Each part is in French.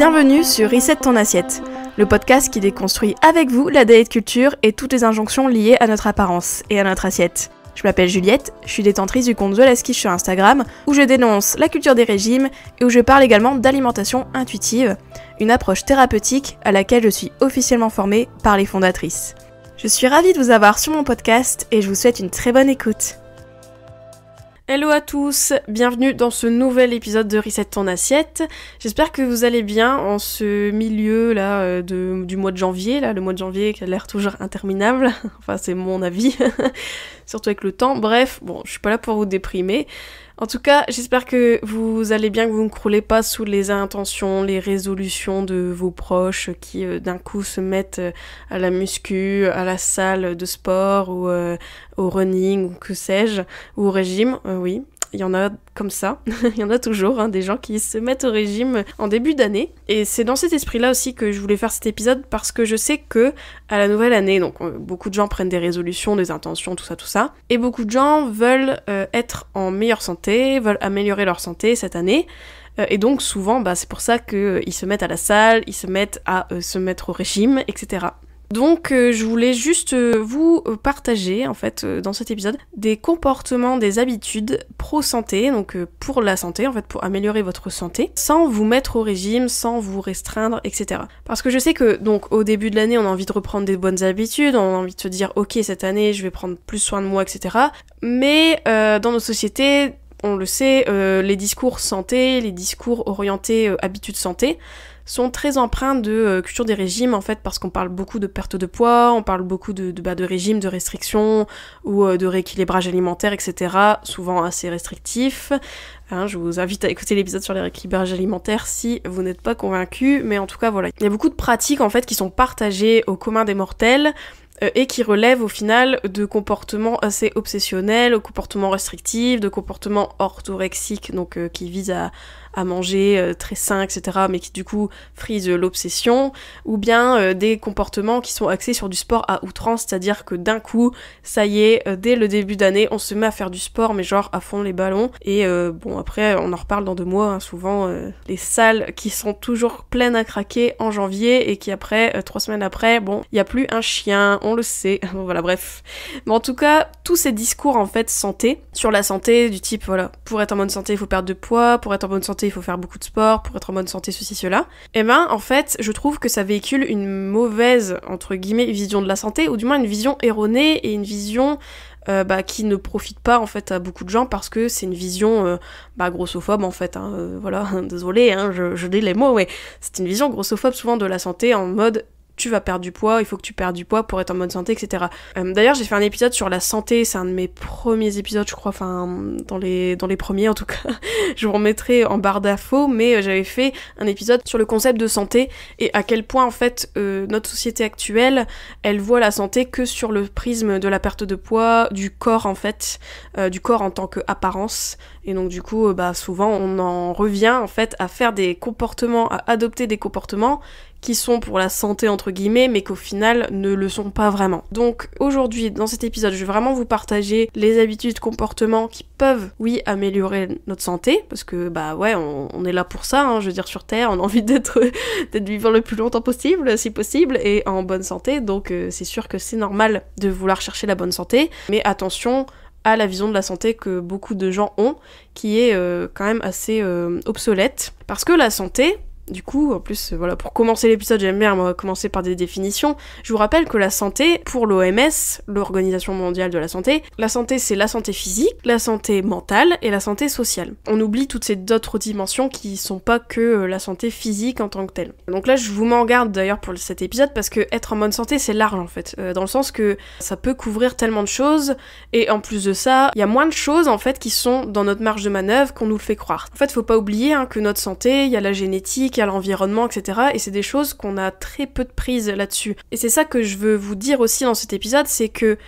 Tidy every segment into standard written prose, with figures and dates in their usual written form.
Bienvenue sur Reset ton assiette, le podcast qui déconstruit avec vous la diet culture et toutes les injonctions liées à notre apparence et à notre assiette. Je m'appelle Juliette, je suis détentrice du compte The Last Quiche sur Instagram, où je dénonce la culture des régimes et où je parle également d'alimentation intuitive, une approche thérapeutique à laquelle je suis officiellement formée par les fondatrices. Je suis ravie de vous avoir sur mon podcast et je vous souhaite une très bonne écoute. Hello à tous, bienvenue dans ce nouvel épisode de Reset ton assiette. J'espère que vous allez bien en ce milieu là du mois de janvier, le mois de janvier qui a l'air toujours interminable, enfin c'est mon avis, surtout avec le temps. Bref, bon, je suis pas là pour vous déprimer. En tout cas, j'espère que vous allez bien, que vous ne croulez pas sous les intentions, les résolutions de vos proches qui d'un coup se mettent à la muscu, à la salle de sport ou au running ou que sais-je, ou au régime, oui. Il y en a comme ça, il y en a toujours, des gens qui se mettent au régime en début d'année. Et c'est dans cet esprit-là aussi que je voulais faire cet épisode, parce que je sais que à la nouvelle année, donc beaucoup de gens prennent des résolutions, des intentions, tout ça. Et beaucoup de gens veulent être en meilleure santé, veulent améliorer leur santé cette année. Et donc souvent, c'est pour ça qu'ils se mettent à la salle, ils se mettent à se mettre au régime, etc. Donc je voulais juste vous partager en fait dans cet épisode des comportements, des habitudes pro-santé, donc pour la santé en fait, pour améliorer votre santé, sans vous mettre au régime, sans vous restreindre, etc. Parce que je sais que donc au début de l'année on a envie de reprendre des bonnes habitudes, on a envie de se dire ok cette année je vais prendre plus soin de moi, etc. Mais dans nos sociétés, on le sait, les discours santé, les discours orientés habitudes santé, sont très empreints de culture des régimes en fait, parce qu'on parle beaucoup de perte de poids, on parle beaucoup de régime, de restrictions ou de rééquilibrage alimentaire, etc. Souvent assez restrictif. Je vous invite à écouter l'épisode sur les rééquilibrages alimentaires si vous n'êtes pas convaincu, mais en tout cas voilà. Il y a beaucoup de pratiques en fait qui sont partagées au commun des mortels, et qui relèvent au final de comportements assez obsessionnels, de comportements restrictifs, de comportements orthorexiques, donc qui visent à manger très sain, etc., mais qui du coup frisent l'obsession, ou bien des comportements qui sont axés sur du sport à outrance, c'est-à-dire que d'un coup, ça y est, dès le début d'année, on se met à faire du sport, mais genre à fond les ballons, et bon après, on en reparle dans 2 mois, souvent les salles qui sont toujours pleines à craquer en janvier, et qui après, 3 semaines après, bon, il n'y a plus un chien, on le sait, voilà bref. Mais en tout cas, tous ces discours en fait santé, sur la santé, du type voilà, pour être en bonne santé il faut perdre de poids, pour être en bonne santé il faut faire beaucoup de sport, pour être en bonne santé ceci cela, et en fait je trouve que ça véhicule une mauvaise, entre guillemets, vision de la santé, ou du moins une vision erronée, et une vision qui ne profite pas en fait à beaucoup de gens, parce que c'est une vision grossophobe en fait, voilà, désolé, je dis les mots, mais c'est une vision grossophobe souvent de la santé, en mode tu vas perdre du poids, il faut que tu perdes du poids pour être en bonne santé, etc. D'ailleurs, j'ai fait un épisode sur la santé, c'est un de mes premiers épisodes, je crois, enfin, dans les premiers en tout cas. Je vous remettrai en barre d'infos, mais j'avais fait un épisode sur le concept de santé, et à quel point, en fait, notre société actuelle, elle voit la santé que sur le prisme de la perte de poids, du corps, en fait, du corps en tant qu'apparence. Et donc du coup, souvent, on en revient, en fait, à faire des comportements, à adopter des comportements qui sont pour la santé entre guillemets, mais qu'au final ne le sont pas vraiment. Donc aujourd'hui, dans cet épisode, je vais vraiment vous partager les habitudes, comportements qui peuvent, oui, améliorer notre santé, parce que on est là pour ça, je veux dire, sur Terre, on a envie d'être vivant le plus longtemps possible, si possible, et en bonne santé, donc c'est sûr que c'est normal de vouloir chercher la bonne santé, mais attention à la vision de la santé que beaucoup de gens ont, qui est quand même assez obsolète, parce que la santé, du coup, en plus, voilà, pour commencer l'épisode, j'aime bien commencer par des définitions. Je vous rappelle que la santé, pour l'OMS, l'Organisation mondiale de la santé, la santé c'est la santé physique, la santé mentale et la santé sociale. On oublie toutes ces autres dimensions qui sont pas que la santé physique en tant que telle. Donc là, je vous m'en garde d'ailleurs pour cet épisode, parce que être en bonne santé, c'est large en fait, dans le sens que ça peut couvrir tellement de choses, et en plus de ça, il y a moins de choses en fait qui sont dans notre marge de manœuvre qu'on nous le fait croire. En fait, faut pas oublier que notre santé, il y a la génétique, à l'environnement, etc. Et c'est des choses qu'on a très peu de prise là-dessus. Et c'est ça que je veux vous dire aussi dans cet épisode, c'est que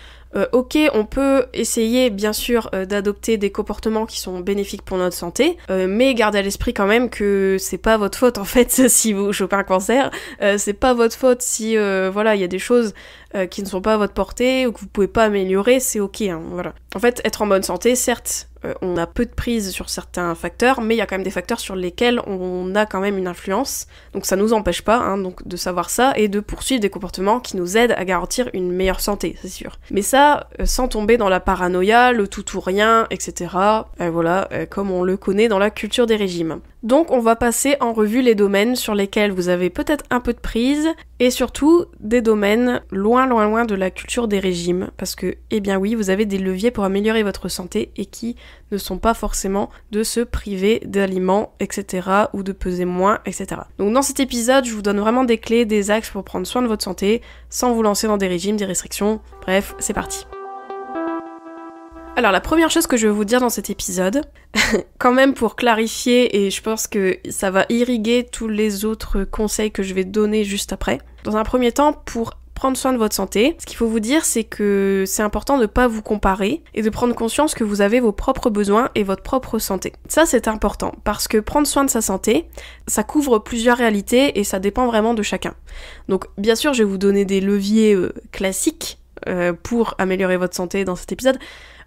Ok, on peut essayer bien sûr d'adopter des comportements qui sont bénéfiques pour notre santé, mais gardez à l'esprit quand même que c'est pas votre faute en fait si vous chopez un cancer, c'est pas votre faute si voilà, il y a des choses qui ne sont pas à votre portée ou que vous pouvez pas améliorer, c'est ok, hein, voilà. En fait, être en bonne santé, certes, on a peu de prise sur certains facteurs, mais il y a quand même des facteurs sur lesquels on a quand même une influence, donc ça nous empêche pas hein, donc de savoir ça et de poursuivre des comportements qui nous aident à garantir une meilleure santé, c'est sûr. Mais ça, sans tomber dans la paranoïa, le tout ou rien, etc. Voilà, comme on le connaît dans la culture des régimes. Donc on va passer en revue les domaines sur lesquels vous avez peut-être un peu de prise, et surtout des domaines loin de la culture des régimes, parce que, eh bien oui, vous avez des leviers pour améliorer votre santé et qui ne sont pas forcément de se priver d'aliments, etc. ou de peser moins, etc. Donc dans cet épisode, je vous donne vraiment des clés, des axes pour prendre soin de votre santé, sans vous lancer dans des régimes, des restrictions, bref, c'est parti. Alors la première chose que je vais vous dire dans cet épisode, quand même pour clarifier, et je pense que ça va irriguer tous les autres conseils que je vais donner juste après. Dans un premier temps, pour prendre soin de votre santé, ce qu'il faut vous dire, c'est que c'est important de ne pas vous comparer et de prendre conscience que vous avez vos propres besoins et votre propre santé. Ça, c'est important, parce que prendre soin de sa santé, ça couvre plusieurs réalités et ça dépend vraiment de chacun. Donc bien sûr, je vais vous donner des leviers classiques pour améliorer votre santé dans cet épisode,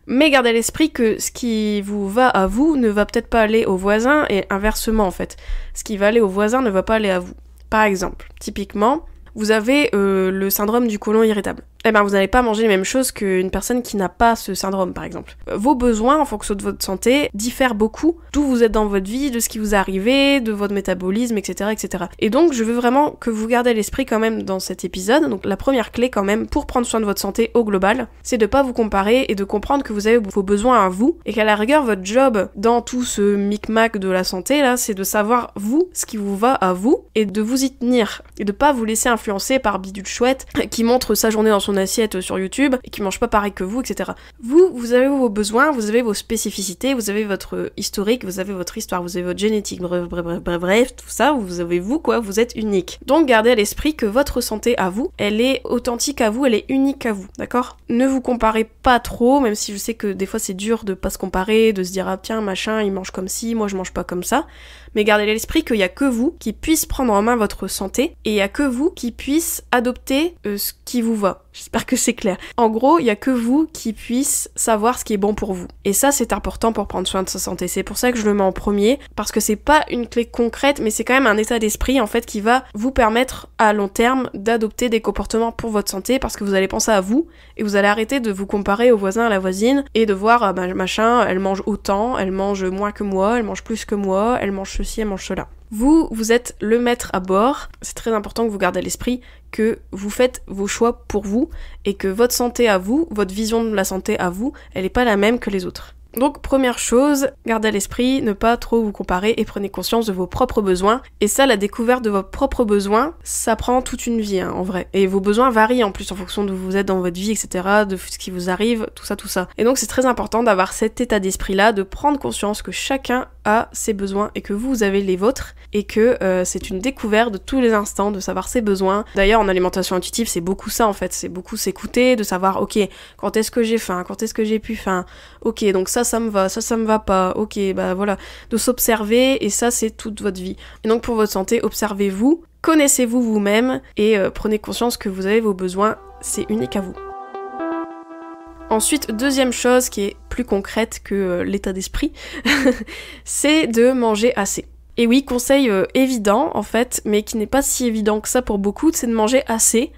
mais gardez à l'esprit que ce qui vous va à vous ne va peut-être pas aller au voisin et inversement en fait. Ce qui va aller au voisin ne va pas aller à vous. Par exemple, typiquement, vous avez le syndrome du côlon irritable. Eh ben vous n'allez pas manger les mêmes choses qu'une personne qui n'a pas ce syndrome par exemple. Vos besoins en fonction de votre santé diffèrent beaucoup d'où vous êtes dans votre vie, de ce qui vous est arrivé, de votre métabolisme, etc. etc. Et donc je veux vraiment que vous gardez à l'esprit quand même dans cet épisode, donc la première clé quand même pour prendre soin de votre santé au global, c'est de pas vous comparer et de comprendre que vous avez vos besoins à vous et qu'à la rigueur votre job dans tout ce micmac de la santé là, c'est de savoir vous, ce qui vous va à vous et de vous y tenir et de pas vous laisser influencer par Bidule Chouette qui montre sa journée dans son assiette sur YouTube et qui mange pas pareil que vous, etc. Vous avez vos besoins, vous avez vos spécificités, vous avez votre historique, vous avez votre histoire, vous avez votre génétique, bref, tout ça, vous avez vous quoi, vous êtes unique. Donc gardez à l'esprit que votre santé à vous, elle est authentique à vous, elle est unique à vous, d'accord ? Ne vous comparez pas trop, même si je sais que des fois c'est dur de pas se comparer, de se dire ah tiens machin il mange comme ci, moi je mange pas comme ça. Mais gardez à l'esprit qu'il y a que vous qui puisse prendre en main votre santé et il y a que vous qui puisse adopter ce qui vous va. J'espère que c'est clair. En gros, il y a que vous qui puisse savoir ce qui est bon pour vous. Et ça, c'est important pour prendre soin de sa santé. C'est pour ça que je le mets en premier, parce que c'est pas une clé concrète, mais c'est quand même un état d'esprit, en fait, qui va vous permettre, à long terme, d'adopter des comportements pour votre santé, parce que vous allez penser à vous, et vous allez arrêter de vous comparer au voisin, à la voisine, et de voir, ah bah, machin, elle mange autant, elle mange moins que moi, elle mange plus que moi, elle mange ceci, elle mange cela. Vous êtes le maître à bord, c'est très important que vous gardez à l'esprit que vous faites vos choix pour vous et que votre santé à vous, votre vision de la santé à vous, elle n'est pas la même que les autres. Donc première chose, gardez à l'esprit, ne pas trop vous comparer et prenez conscience de vos propres besoins. Et ça, la découverte de vos propres besoins, ça prend toute une vie en vrai. Et vos besoins varient en plus en fonction de où vous êtes dans votre vie, etc., de ce qui vous arrive, tout ça. Et donc c'est très important d'avoir cet état d'esprit-là, de prendre conscience que chacun a ses besoins et que vous avez les vôtres et que c'est une découverte de tous les instants de savoir ses besoins. D'ailleurs en alimentation intuitive c'est beaucoup ça en fait, c'est beaucoup s'écouter, de savoir ok, quand est-ce que j'ai faim, quand est-ce que j'ai plus faim, ok donc ça me va, ça me va pas, ok bah voilà, de s'observer et ça c'est toute votre vie. Et donc pour votre santé, observez-vous, connaissez-vous vous-même et prenez conscience que vous avez vos besoins, c'est unique à vous. Ensuite, deuxième chose qui est plus concrète que l'état d'esprit, c'est de manger assez. Et oui, conseil évident en fait, mais qui n'est pas si évident que ça pour beaucoup, c'est de manger assez,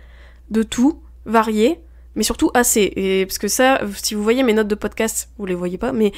de tout, varié, mais surtout assez. Et parce que ça, si vous voyez mes notes de podcast, vous les voyez pas, mais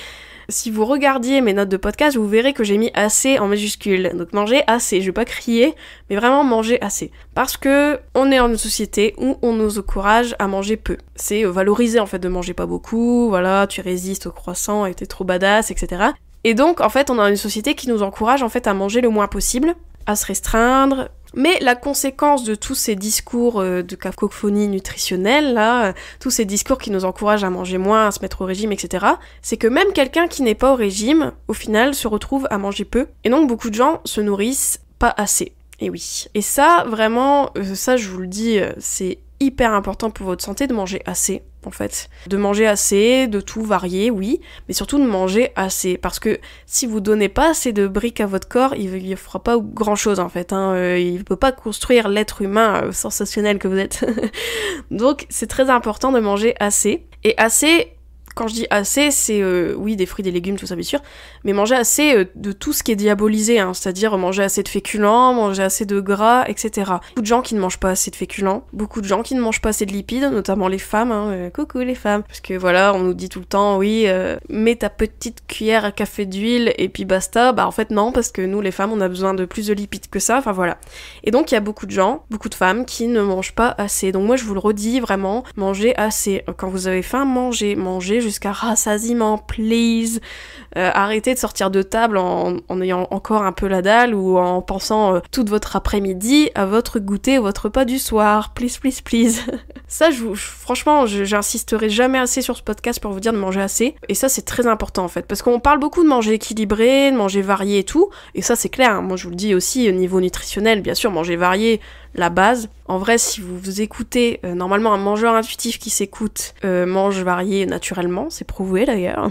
si vous regardiez mes notes de podcast, vous verrez que j'ai mis assez en majuscule. Donc manger assez, je vais pas crier, mais vraiment manger assez. Parce que on est dans une société où on nous encourage à manger peu. C'est valorisé en fait de manger pas beaucoup, voilà, tu résistes au croissant et t'es trop badass, etc. Et donc en fait on a une société qui nous encourage en fait à manger le moins possible, à se restreindre. Mais la conséquence de tous ces discours de cacophonie nutritionnelle, là, tous ces discours qui nous encouragent à manger moins, à se mettre au régime, etc., c'est que même quelqu'un qui n'est pas au régime, au final, se retrouve à manger peu. Et donc beaucoup de gens se nourrissent pas assez. Et oui. Et ça, vraiment, ça je vous le dis, c'est hyper important pour votre santé de manger assez. en fait. De manger assez, de tout varier, oui, mais surtout de manger assez. Parce que si vous donnez pas assez de briques à votre corps, il fera pas grand-chose, en fait. Il peut pas construire l'être humain sensationnel que vous êtes. Donc, c'est très important de manger assez. Et assez... Quand je dis assez, c'est oui, des fruits, des légumes, tout ça bien sûr, mais manger assez de tout ce qui est diabolisé, c'est-à-dire manger assez de féculents, manger assez de gras, etc. Beaucoup de gens qui ne mangent pas assez de féculents, beaucoup de gens qui ne mangent pas assez de lipides, notamment les femmes, coucou les femmes, parce que voilà, on nous dit tout le temps, oui, mets ta petite cuillère à café d'huile et puis basta, en fait non, parce que nous les femmes, on a besoin de plus de lipides que ça, enfin voilà. Et donc il y a beaucoup de gens, beaucoup de femmes qui ne mangent pas assez, donc moi je vous le redis vraiment, mangez assez. Quand vous avez faim, mangez jusqu'à rassasiement, please. Arrêtez de sortir de table en ayant encore un peu la dalle ou en pensant toute votre après-midi à votre goûter, votre repas du soir. Please, please, please. Ça, franchement, j'insisterai jamais assez sur ce podcast pour vous dire de manger assez. Et ça, c'est très important en fait. Parce qu'on parle beaucoup de manger équilibré, de manger varié et tout. Et ça, c'est clair. Moi, je vous le dis aussi au niveau nutritionnel, bien sûr, manger varié, la base. En vrai, si vous écoutez, normalement un mangeur intuitif qui s'écoute mange varié naturellement, c'est prouvé d'ailleurs,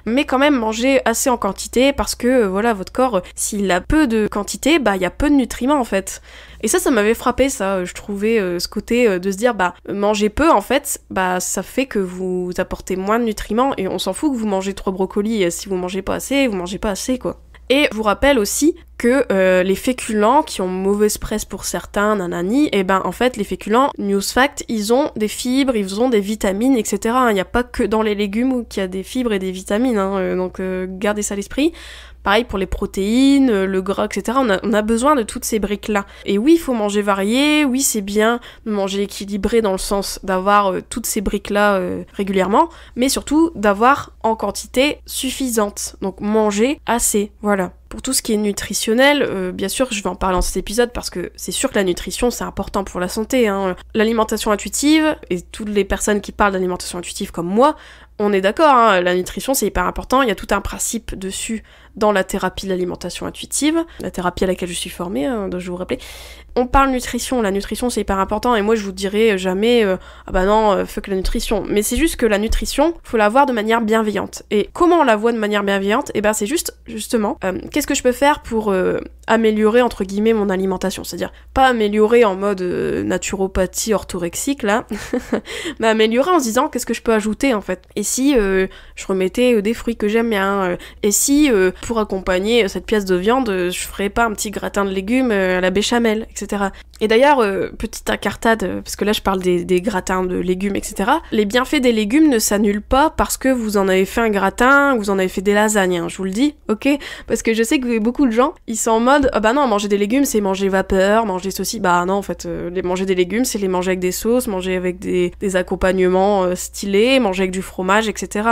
mais quand même manger assez en quantité parce que voilà, votre corps, s'il a peu de quantité, il y a peu de nutriments en fait. Et ça m'avait frappé, ça, je trouvais ce côté de se dire, manger peu en fait, ça fait que vous apportez moins de nutriments et on s'en fout que vous mangez 3 brocolis, si vous mangez pas assez, vous mangez pas assez quoi. Et je vous rappelle aussi que les féculents qui ont mauvaise presse pour certains, nanani, en fait les féculents, news fact, ils ont des fibres, ils ont des vitamines, etc. Il n'y a pas que dans les légumes où il y a des fibres et des vitamines, donc gardez ça à l'esprit. Pareil pour les protéines, le gras, etc. On a besoin de toutes ces briques-là. Et oui, il faut manger varié, oui, c'est bien de manger équilibré dans le sens d'avoir toutes ces briques-là régulièrement, mais surtout d'avoir en quantité suffisante. Donc manger assez, voilà. Pour tout ce qui est nutritionnel, bien sûr, je vais en parler dans cet épisode parce que c'est sûr que la nutrition, c'est important pour la santé. L'alimentation intuitive, et toutes les personnes qui parlent d'alimentation intuitive comme moi, on est d'accord, la nutrition c'est hyper important, il y a tout un principe dessus dans la thérapie de l'alimentation intuitive, la thérapie à laquelle je suis formée, je vais vous rappeler. On parle nutrition, la nutrition c'est hyper important et moi je vous dirai jamais fuck la nutrition, mais c'est juste que la nutrition, faut la voir de manière bienveillante. Et comment on la voit de manière bienveillante ? C'est justement, qu'est-ce que je peux faire pour améliorer entre guillemets mon alimentation, c'est-à-dire pas améliorer en mode naturopathie orthorexique là, mais améliorer en se disant qu'est-ce que je peux ajouter en fait. Et si je remettais des fruits que j'aime bien, et si pour accompagner cette pièce de viande, je ferais pas un petit gratin de légumes à la béchamel, etc. Et d'ailleurs, petite incartade, parce que là je parle des gratins de légumes, etc. Les bienfaits des légumes ne s'annulent pas parce que vous en avez fait un gratin, ou vous en avez fait des lasagnes, je vous le dis, ok ? Parce que je sais que beaucoup de gens, ils sont en mode, non, manger des légumes c'est manger vapeur, manger ceci, non en fait, manger des légumes c'est les manger avec des sauces, manger avec des accompagnements stylés, manger avec du fromage, etc.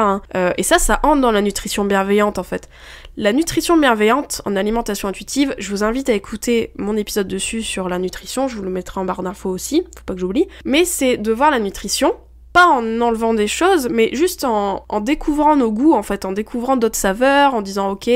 Et ça entre dans la nutrition bienveillante en fait. La nutrition bienveillante en alimentation intuitive, je vous invite à écouter mon épisode dessus sur la nutrition, je vous le mettrai en barre d'infos aussi, faut pas que j'oublie, mais c'est de voir la nutrition, pas en enlevant des choses, mais juste en découvrant nos goûts en fait, en découvrant d'autres saveurs, en disant ok,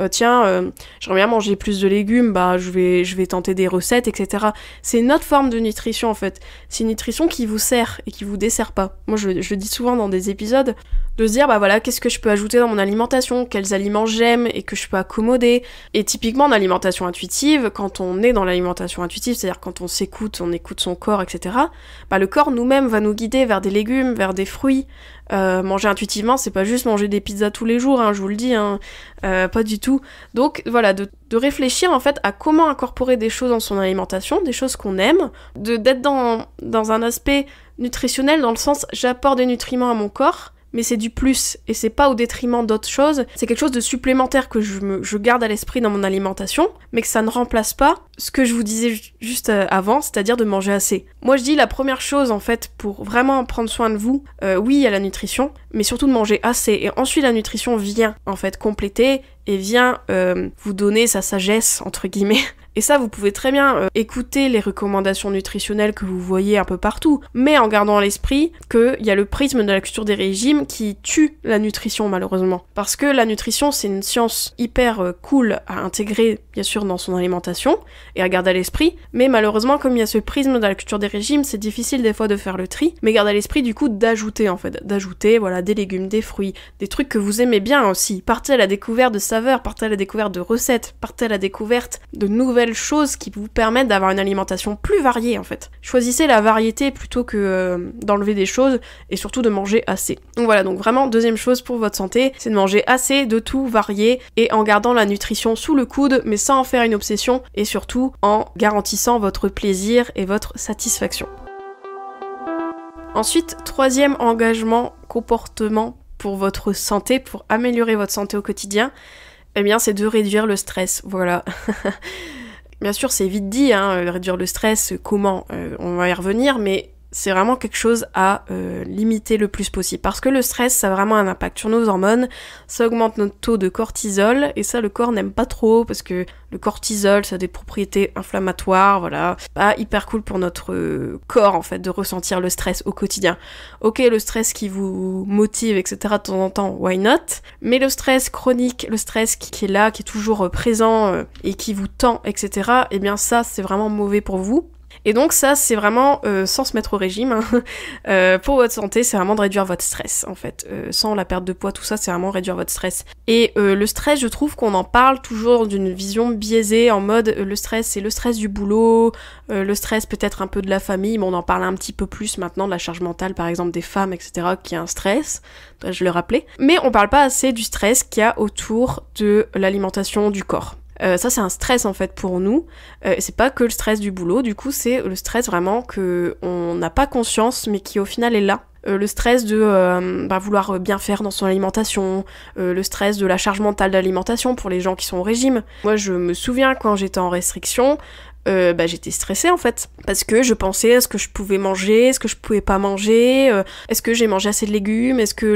j'aimerais bien manger plus de légumes, je vais tenter des recettes, etc. C'est une autre forme de nutrition en fait. C'est une nutrition qui vous sert et qui vous dessert pas. Moi je le dis souvent dans des épisodes, de se dire qu'est-ce que je peux ajouter dans mon alimentation, quels aliments j'aime et que je peux accommoder. Et typiquement en alimentation intuitive, quand on est dans l'alimentation intuitive, c'est-à-dire quand on s'écoute, on écoute son corps, etc. Le corps nous-mêmes va nous guider vers des légumes, vers des fruits. Manger intuitivement, c'est pas juste manger des pizzas tous les jours, je vous le dis, pas du tout. Donc voilà, de réfléchir en fait à comment incorporer des choses dans son alimentation, des choses qu'on aime, d'être dans un aspect nutritionnel dans le sens j'apporte des nutriments à mon corps, mais c'est du plus, et c'est pas au détriment d'autres choses, c'est quelque chose de supplémentaire que je garde à l'esprit dans mon alimentation, mais que ça ne remplace pas ce que je vous disais juste avant, c'est-à-dire de manger assez. Moi je dis la première chose en fait, pour vraiment prendre soin de vous, oui il y a la nutrition, mais surtout de manger assez, et ensuite la nutrition vient en fait compléter, et vient vous donner sa sagesse, entre guillemets, Et ça, vous pouvez très bien écouter les recommandations nutritionnelles que vous voyez un peu partout, mais en gardant à l'esprit qu'il y a le prisme de la culture des régimes qui tue la nutrition malheureusement. Parce que la nutrition, c'est une science hyper cool à intégrer bien sûr dans son alimentation et à garder à l'esprit, mais malheureusement comme il y a ce prisme de la culture des régimes, c'est difficile des fois de faire le tri, mais garder à l'esprit du coup d'ajouter voilà des légumes, des fruits, des trucs que vous aimez bien aussi. Partez à la découverte de saveurs, partez à la découverte de recettes, partez à la découverte de nouvelles choses qui vous permettent d'avoir une alimentation plus variée en fait. Choisissez la variété plutôt que d'enlever des choses et surtout de manger assez. Donc voilà, donc vraiment deuxième chose pour votre santé, c'est de manger assez, de tout varier et en gardant la nutrition sous le coude mais sans en faire une obsession et surtout en garantissant votre plaisir et votre satisfaction. Ensuite, troisième engagement, comportement pour votre santé, pour améliorer votre santé au quotidien, eh bien c'est de réduire le stress, voilà. Bien sûr c'est vite dit, réduire le stress, comment, on va y revenir, mais c'est vraiment quelque chose à limiter le plus possible. Parce que le stress, ça a vraiment un impact sur nos hormones, ça augmente notre taux de cortisol, et ça le corps n'aime pas trop, parce que le cortisol, ça a des propriétés inflammatoires, voilà. Pas hyper cool pour notre corps, en fait, de ressentir le stress au quotidien. Ok, le stress qui vous motive, etc., de temps en temps, why not? Mais le stress chronique, le stress qui est là, qui est toujours présent, et qui vous tend, etc., eh bien ça, c'est vraiment mauvais pour vous. Et donc ça, c'est vraiment, sans se mettre au régime, pour votre santé, c'est vraiment de réduire votre stress, en fait. Sans la perte de poids, tout ça, c'est vraiment réduire votre stress. Et le stress, je trouve qu'on en parle toujours d'une vision biaisée, en mode, le stress, c'est le stress du boulot, le stress peut-être un peu de la famille, mais on en parle un petit peu plus maintenant, de la charge mentale, par exemple, des femmes, etc., qui est un stress, je le rappelais. Mais on parle pas assez du stress qu'il y a autour de l'alimentation du corps. Ça c'est un stress en fait pour nous, c'est pas que le stress du boulot, du coup c'est le stress vraiment que on n'a pas conscience mais qui au final est là. Le stress de vouloir bien faire dans son alimentation, le stress de la charge mentale d'alimentation pour les gens qui sont au régime. Moi je me souviens quand j'étais en restriction, j'étais stressée en fait, parce que je pensais à ce que je pouvais manger, est-ce que je pouvais pas manger, est-ce que j'ai mangé assez de légumes, est-ce que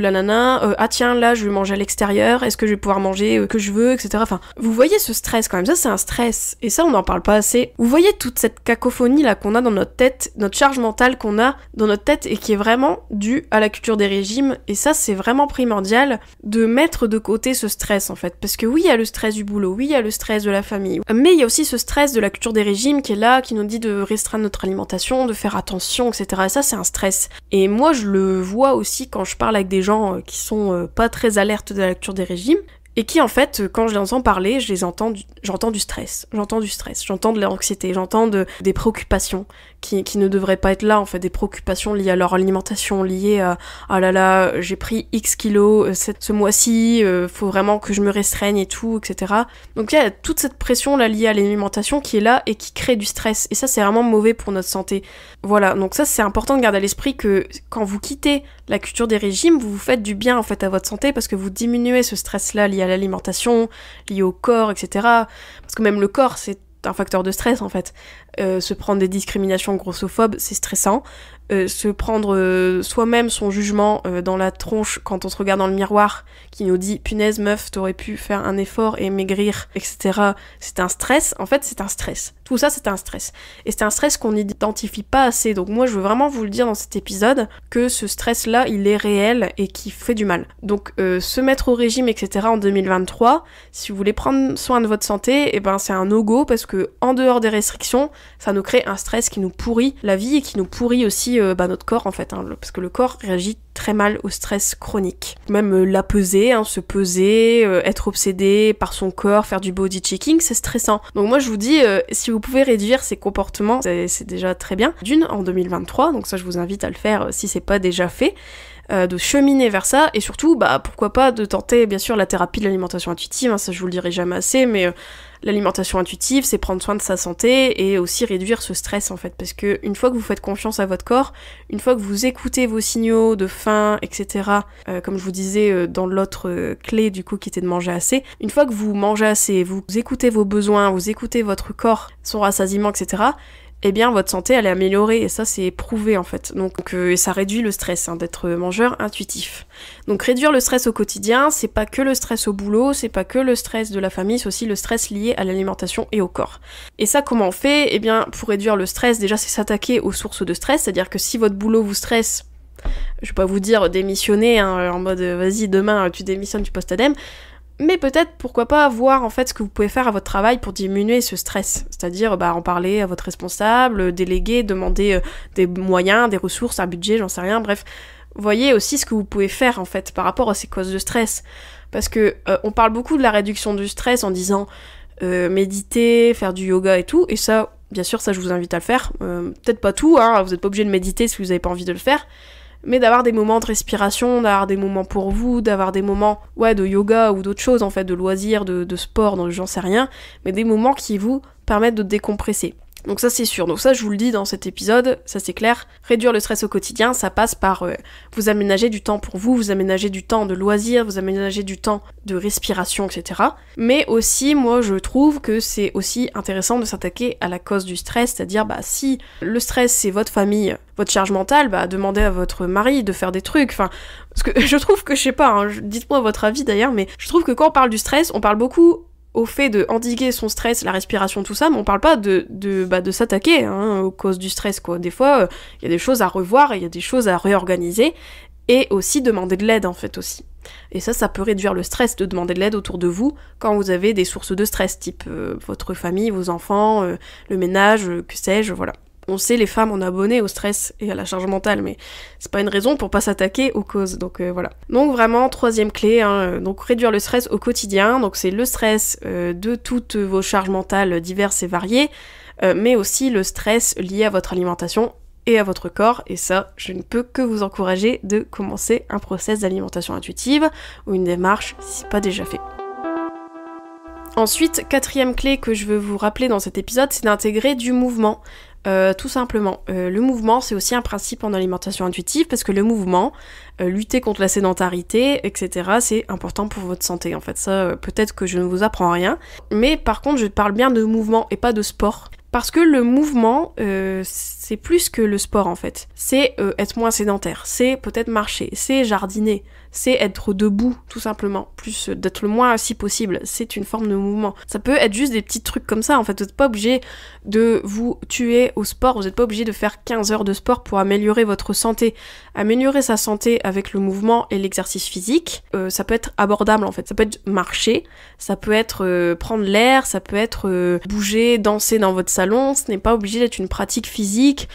ah tiens là je vais manger à l'extérieur, est-ce que je vais pouvoir manger que je veux, etc. Enfin, vous voyez ce stress quand même, ça c'est un stress, et ça on n'en parle pas assez. Vous voyez toute cette cacophonie là qu'on a dans notre tête, notre charge mentale qu'on a dans notre tête et qui est vraiment due à la culture des régimes, et ça c'est vraiment primordial de mettre de côté ce stress en fait, parce que oui il y a le stress du boulot, oui il y a le stress de la famille, mais il y a aussi ce stress de la culture des régimes qui est là, qui nous dit de restreindre notre alimentation, de faire attention, etc. Et ça, c'est un stress. Et moi, je le vois aussi quand je parle avec des gens qui sont pas très alertes de la lecture des régimes, et qui, en fait, quand je les entends parler, j'entends du stress, j'entends de l'anxiété, j'entends des préoccupations qui ne devraient pas être là, en fait, des préoccupations liées à leur alimentation, liées à « ah là là, j'ai pris X kilos ce mois-ci, faut vraiment que je me restreigne et tout, etc. » Donc il y a toute cette pression là liée à l'alimentation qui est là et qui crée du stress, et ça c'est vraiment mauvais pour notre santé. Voilà, donc ça c'est important de garder à l'esprit que quand vous quittez la culture des régimes, vous vous faites du bien en fait à votre santé parce que vous diminuez ce stress-là lié à l'alimentation, lié au corps, etc. Parce que même le corps c'est un facteur de stress en fait. Se prendre des discriminations grossophobes, c'est stressant. Se prendre soi-même son jugement dans la tronche quand on se regarde dans le miroir qui nous dit punaise meuf t'aurais pu faire un effort et maigrir, etc. C'est un stress, en fait c'est un stress. Tout ça c'est un stress. Et c'est un stress qu'on n'identifie pas assez, donc moi je veux vraiment vous le dire dans cet épisode que ce stress là il est réel et qui fait du mal. Donc se mettre au régime etc. en 2023, si vous voulez prendre soin de votre santé, et ben c'est un no-go parce que en dehors des restrictions, ça nous crée un stress qui nous pourrit la vie et qui nous pourrit aussi notre corps en fait, parce que le corps réagit très mal au stress chronique. Même la peser, se peser, être obsédé par son corps, faire du body checking, c'est stressant. Donc moi je vous dis, si vous pouvez réduire ces comportements, c'est déjà très bien. D'une, en 2023, donc ça je vous invite à le faire si c'est pas déjà fait. De cheminer vers ça, et surtout, pourquoi pas de tenter, bien sûr, la thérapie de l'alimentation intuitive, ça je vous le dirai jamais assez, mais l'alimentation intuitive, c'est prendre soin de sa santé et aussi réduire ce stress, en fait, parce que une fois que vous faites confiance à votre corps, une fois que vous écoutez vos signaux de faim, etc., comme je vous disais dans l'autre clé, du coup, qui était de manger assez, une fois que vous mangez assez, vous écoutez vos besoins, vous écoutez votre corps, son rassasiement, etc., eh bien votre santé elle est améliorée, et ça c'est prouvé en fait. Donc ça réduit le stress d'être mangeur intuitif. Donc réduire le stress au quotidien, c'est pas que le stress au boulot, c'est pas que le stress de la famille, c'est aussi le stress lié à l'alimentation et au corps. Et ça comment on fait? Eh bien pour réduire le stress, déjà c'est s'attaquer aux sources de stress, c'est-à-dire que si votre boulot vous stresse, je vais pas vous dire démissionner en mode vas-y demain tu démissionnes, tu postes ADEME, mais peut-être, pourquoi pas, voir en fait ce que vous pouvez faire à votre travail pour diminuer ce stress. C'est-à-dire en parler à votre responsable, déléguer, demander des moyens, des ressources, un budget, j'en sais rien, bref. Voyez aussi ce que vous pouvez faire en fait par rapport à ces causes de stress. Parce que on parle beaucoup de la réduction du stress en disant méditer, faire du yoga et tout, et ça, bien sûr, ça je vous invite à le faire. Peut-être pas tout, vous n'êtes pas obligé de méditer si vous n'avez pas envie de le faire. Mais d'avoir des moments de respiration, d'avoir des moments pour vous, d'avoir des moments de yoga ou d'autres choses en fait, de loisirs, de sport, donc j'en sais rien, mais des moments qui vous permettent de décompresser. Donc ça c'est sûr, donc ça je vous le dis dans cet épisode, ça c'est clair, réduire le stress au quotidien, ça passe par vous aménager du temps pour vous aménager du temps de loisirs, vous aménager du temps de respiration, etc. Mais aussi, moi je trouve que c'est aussi intéressant de s'attaquer à la cause du stress, c'est-à-dire si le stress c'est votre famille, votre charge mentale, demandez à votre mari de faire des trucs, parce que je trouve que, je sais pas, dites-moi votre avis d'ailleurs, mais je trouve que quand on parle du stress, on parle beaucoup au fait de endiguer son stress, la respiration, tout ça, mais on parle pas de s'attaquer aux causes du stress, quoi. Des fois, il y a des choses à revoir, il y a des choses à réorganiser, et aussi demander de l'aide, en fait, aussi. Et ça peut réduire le stress de demander de l'aide autour de vous quand vous avez des sources de stress, type votre famille, vos enfants, le ménage, que sais-je, voilà. On sait, les femmes, on est abonnées au stress et à la charge mentale, mais c'est pas une raison pour pas s'attaquer aux causes, donc voilà. Donc vraiment, troisième clé, donc réduire le stress au quotidien, donc c'est le stress de toutes vos charges mentales diverses et variées, mais aussi le stress lié à votre alimentation et à votre corps, et ça, je ne peux que vous encourager de commencer un process d'alimentation intuitive, ou une démarche si c'est pas déjà fait. Ensuite, quatrième clé que je veux vous rappeler dans cet épisode, c'est d'intégrer du mouvement. Tout simplement. Le mouvement, c'est aussi un principe en alimentation intuitive, parce que le mouvement, lutter contre la sédentarité, etc., c'est important pour votre santé. En fait, ça, peut-être que je ne vous apprends rien. Mais par contre, je parle bien de mouvement et pas de sport. Parce que le mouvement, c'est plus que le sport en fait. C'est être moins sédentaire, c'est peut-être marcher, c'est jardiner, c'est être debout tout simplement, plus d'être le moins assis possible, c'est une forme de mouvement. Ça peut être juste des petits trucs comme ça en fait, vous n'êtes pas obligé de vous tuer au sport, vous n'êtes pas obligé de faire 15 heures de sport pour améliorer votre santé. Améliorer sa santé avec le mouvement et l'exercice physique, ça peut être abordable en fait, ça peut être marcher, ça peut être prendre l'air, ça peut être bouger, danser dans votre salon, ce n'est pas obligé d'être une pratique physique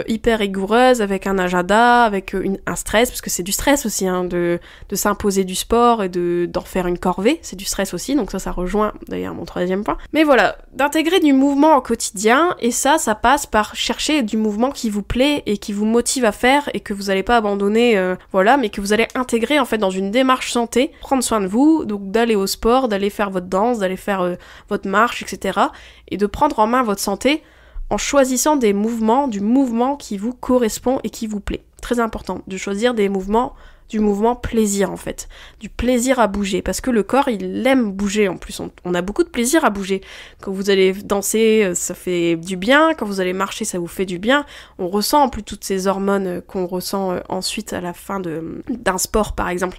hyper rigoureuse avec un agenda, avec un stress, parce que c'est du stress aussi de s'imposer du sport et d'en faire une corvée, c'est du stress aussi, donc ça rejoint d'ailleurs mon troisième point. Mais voilà, d'intégrer du mouvement au quotidien, et ça passe par chercher du mouvement qui vous plaît et qui vous motive à faire et que vous n'allez pas abandonner, mais que vous allez intégrer en fait dans une démarche santé, prendre soin de vous, donc d'aller au sport, d'aller faire votre danse, d'aller faire votre marche, etc. et de prendre en main votre santé en choisissant du mouvement qui vous correspond et qui vous plaît. Très important, de choisir du mouvement plaisir en fait, du plaisir à bouger, parce que le corps il aime bouger en plus, on a beaucoup de plaisir à bouger. Quand vous allez danser, ça fait du bien, quand vous allez marcher, ça vous fait du bien, on ressent en plus toutes ces hormones qu'on ressent ensuite à la fin d'un sport par exemple.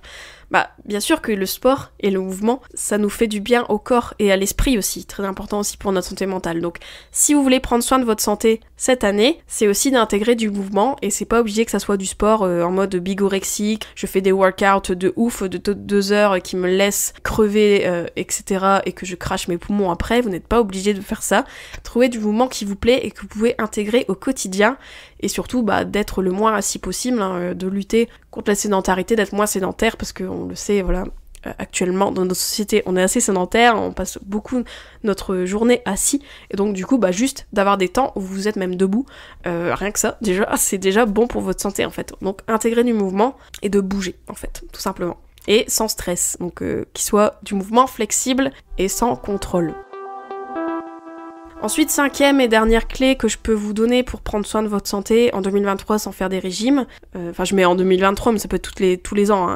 Bien sûr que le sport et le mouvement, ça nous fait du bien au corps et à l'esprit aussi, très important aussi pour notre santé mentale. Donc, si vous voulez prendre soin de votre santé cette année, c'est aussi d'intégrer du mouvement, et c'est pas obligé que ça soit du sport en mode bigorexique, je fais des workouts de ouf de 2 heures qui me laissent crever, etc., et que je crache mes poumons après, vous n'êtes pas obligé de faire ça. Trouvez du mouvement qui vous plaît et que vous pouvez intégrer au quotidien, et surtout d'être le moins assis possible, de lutter contre la sédentarité, d'être moins sédentaire, parce qu'on le sait, voilà, actuellement dans notre société on est assez sédentaire, on passe beaucoup notre journée assis, et donc du coup juste d'avoir des temps où vous êtes même debout, rien que ça déjà c'est déjà bon pour votre santé en fait. Donc intégrer du mouvement et de bouger en fait, tout simplement, et sans stress, donc qu'il soit du mouvement flexible et sans contrôle. Ensuite, cinquième et dernière clé que je peux vous donner pour prendre soin de votre santé en 2023 sans faire des régimes, je mets en 2023 mais ça peut être tous les ans,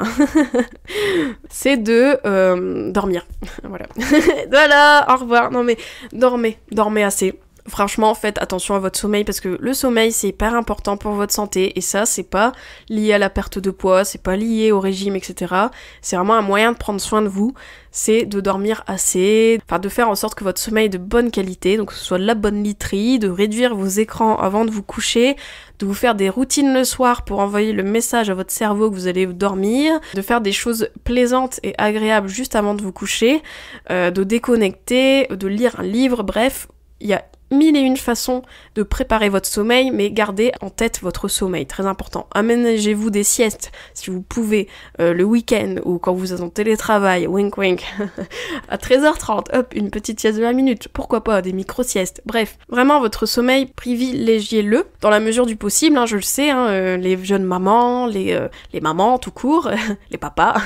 c'est de dormir. Voilà. Voilà, au revoir. Non mais dormez assez. Franchement, faites attention à votre sommeil parce que le sommeil c'est hyper important pour votre santé et ça c'est pas lié à la perte de poids, c'est pas lié au régime, etc. C'est vraiment un moyen de prendre soin de vous, c'est de dormir assez, enfin de faire en sorte que votre sommeil est de bonne qualité, donc que ce soit de la bonne literie, de réduire vos écrans avant de vous coucher, de vous faire des routines le soir pour envoyer le message à votre cerveau que vous allez dormir, de faire des choses plaisantes et agréables juste avant de vous coucher, de déconnecter, de lire un livre, bref, il y a 1001 façons de préparer votre sommeil, mais gardez en tête votre sommeil, très important. Aménagez-vous des siestes, si vous pouvez, le week-end, ou quand vous êtes en télétravail, wink wink, à 13h30, hop, une petite sieste de 20 minutes, pourquoi pas, des micro-siestes, bref. Vraiment, votre sommeil, privilégiez-le, dans la mesure du possible, je le sais, les jeunes mamans, les mamans tout court, les papas,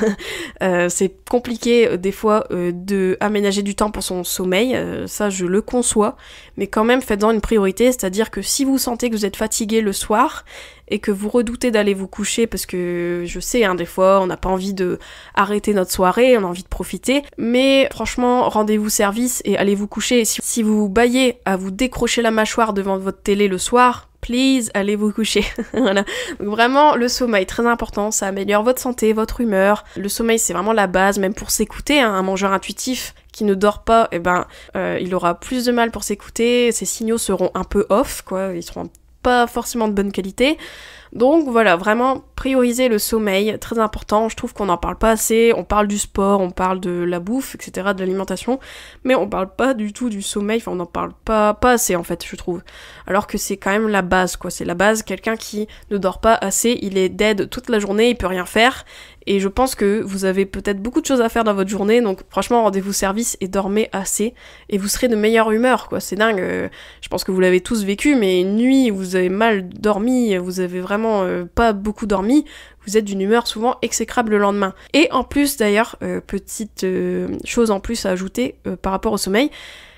c'est compliqué des fois de aménager du temps pour son sommeil, ça je le conçois, mais quand même faites-en une priorité, c'est-à-dire que si vous sentez que vous êtes fatigué le soir et que vous redoutez d'aller vous coucher, parce que je sais, des fois on n'a pas envie de arrêter notre soirée, on a envie de profiter, mais franchement rendez-vous service et allez vous coucher. Si vous bâillez à vous décrocher la mâchoire devant votre télé le soir, please, allez vous coucher. Voilà. Donc vraiment, le sommeil, très important, ça améliore votre santé, votre humeur. Le sommeil, c'est vraiment la base, même pour s'écouter. Un mangeur intuitif qui ne dort pas, il aura plus de mal pour s'écouter, ses signaux seront un peu off, quoi, ils seront pas forcément de bonne qualité. Donc voilà, vraiment prioriser le sommeil, très important, je trouve qu'on n'en parle pas assez, on parle du sport, on parle de la bouffe, etc., de l'alimentation, mais on parle pas du tout du sommeil, enfin on n'en parle pas assez en fait, je trouve. Alors que c'est quand même la base, quoi, c'est la base, quelqu'un qui ne dort pas assez, il est dead toute la journée, il peut rien faire, et je pense que vous avez peut-être beaucoup de choses à faire dans votre journée, donc franchement rendez-vous service et dormez assez, et vous serez de meilleure humeur, quoi, c'est dingue, je pense que vous l'avez tous vécu, mais une nuit où vous avez mal dormi, vous avez vraiment pas beaucoup dormi, vous êtes d'une humeur souvent exécrable le lendemain. Et en plus d'ailleurs, petite chose en plus à ajouter par rapport au sommeil,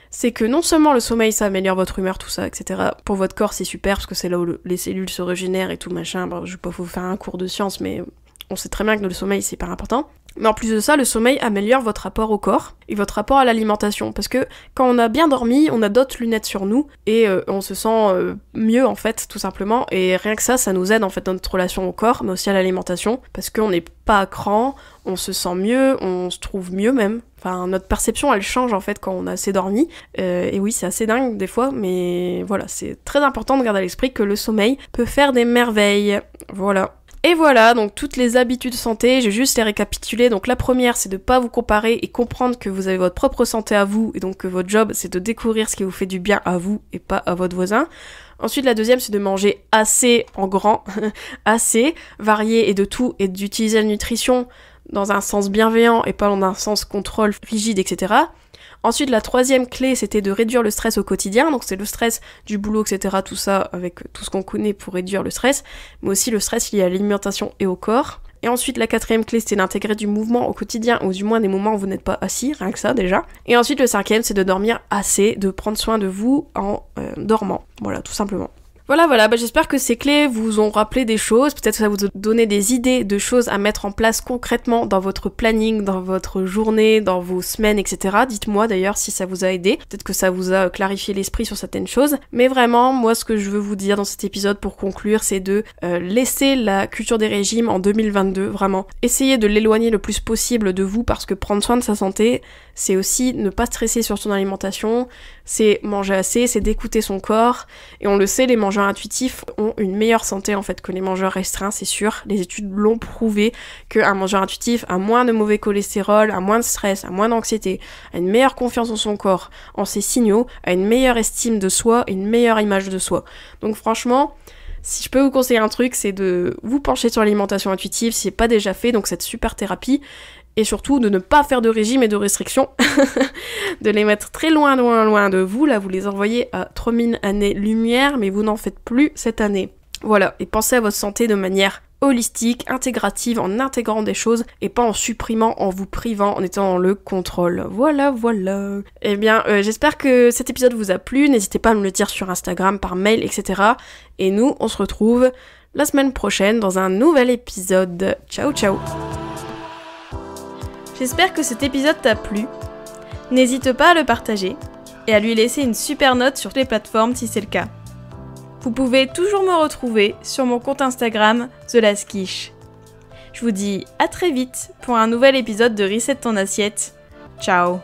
c'est que non seulement le sommeil ça améliore votre humeur, tout ça, etc. Pour votre corps c'est super parce que c'est là où les cellules se régénèrent et tout machin, je vais pas vous faire un cours de science mais on sait très bien que le sommeil c'est hyper important. Mais en plus de ça, le sommeil améliore votre rapport au corps et votre rapport à l'alimentation. Parce que quand on a bien dormi, on a d'autres lunettes sur nous et on se sent mieux en fait, tout simplement. Et rien que ça nous aide en fait dans notre relation au corps, mais aussi à l'alimentation. Parce qu'on n'est pas à cran, on se sent mieux, on se trouve mieux même. Enfin, notre perception elle change en fait quand on a assez dormi. Et oui, c'est assez dingue des fois, mais voilà, c'est très important de garder à l'esprit que le sommeil peut faire des merveilles. Voilà. Et voilà, donc toutes les habitudes santé, je vais juste les récapituler. Donc la première, c'est de pas vous comparer et comprendre que vous avez votre propre santé à vous, et donc que votre job, c'est de découvrir ce qui vous fait du bien à vous et pas à votre voisin. Ensuite, la deuxième, c'est de manger assez en grand, assez, varié et de tout, et d'utiliser la nutrition dans un sens bienveillant et pas dans un sens contrôle rigide, etc. Ensuite, la troisième clé, c'était de réduire le stress au quotidien, donc c'est le stress du boulot, etc., tout ça, avec tout ce qu'on connaît pour réduire le stress, mais aussi le stress lié à l'alimentation et au corps. Et ensuite, la quatrième clé, c'était d'intégrer du mouvement au quotidien, ou du moins des moments où vous n'êtes pas assis, rien que ça déjà. Et ensuite, le cinquième, c'est de dormir assez, de prendre soin de vous en dormant. Voilà, tout simplement. Voilà, j'espère que ces clés vous ont rappelé des choses, peut-être que ça vous a donné des idées de choses à mettre en place concrètement dans votre planning, dans votre journée, dans vos semaines, etc. Dites-moi d'ailleurs si ça vous a aidé, peut-être que ça vous a clarifié l'esprit sur certaines choses, mais vraiment, moi ce que je veux vous dire dans cet épisode pour conclure, c'est de laisser la culture des régimes en 2022, vraiment. Essayez de l'éloigner le plus possible de vous, parce que prendre soin de sa santé, c'est aussi ne pas stresser sur son alimentation, c'est manger assez, c'est d'écouter son corps, et on le sait, les mangeurs intuitifs ont une meilleure santé en fait que les mangeurs restreints, c'est sûr. Les études l'ont prouvé qu'un mangeur intuitif a moins de mauvais cholestérol, a moins de stress, a moins d'anxiété, a une meilleure confiance en son corps, en ses signaux, a une meilleure estime de soi et une meilleure image de soi. Donc franchement, si je peux vous conseiller un truc, c'est de vous pencher sur l'alimentation intuitive si c'est pas déjà fait, donc cette super thérapie. Et surtout de ne pas faire de régime et de restrictions, de les mettre très loin de vous, là vous les envoyez à 3000 années-lumière, mais vous n'en faites plus cette année. Voilà, et pensez à votre santé de manière holistique, intégrative, en intégrant des choses, et pas en supprimant, en vous privant, en étant dans le contrôle. Voilà. Eh bien, j'espère que cet épisode vous a plu, n'hésitez pas à me le dire sur Instagram, par mail, etc. Et nous, on se retrouve la semaine prochaine dans un nouvel épisode. Ciao. J'espère que cet épisode t'a plu. N'hésite pas à le partager. et à lui laisser une super note sur toutes les plateformes si c'est le cas. Vous pouvez toujours me retrouver sur mon compte Instagram TheLastQuiche. Je vous dis à très vite pour un nouvel épisode de Reset ton assiette. Ciao!